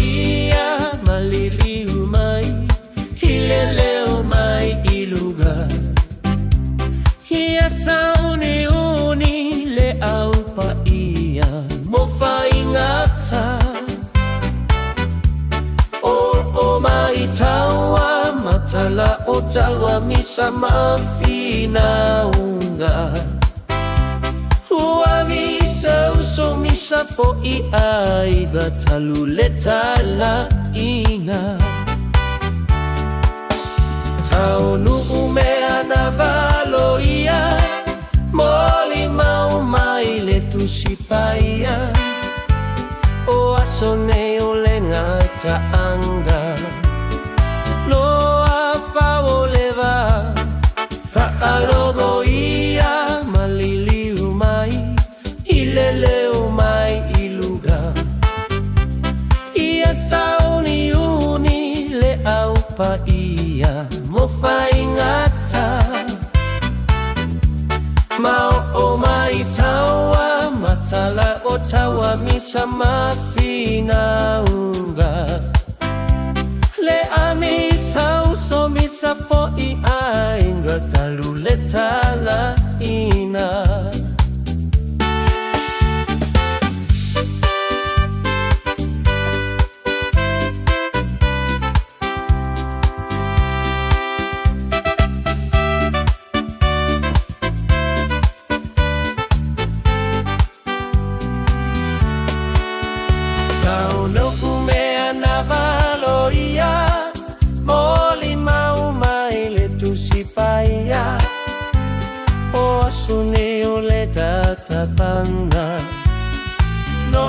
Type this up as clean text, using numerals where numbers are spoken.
ia maliliu mai hileleo mai iluga ia sauni uni le aupa ia mo faingata o mai tawa matala o tawa misa mafina unga so misa fo I aiva taluleta la ina Taunuu mea na Valoaga moli mau mai le tusipaia o asone o le ngata anga loa fao leva fa'alogo ia maliliu mai ileleo mai iluga ia sauni uni le aupa ia mo faingata mau o mai tawa matala o tawa misa mafina unga le ami sauso misa fo I ainga taluleta la ina Taunuu mea na Valoaga moli mau mai le tusipaia o asune o le tatapanga no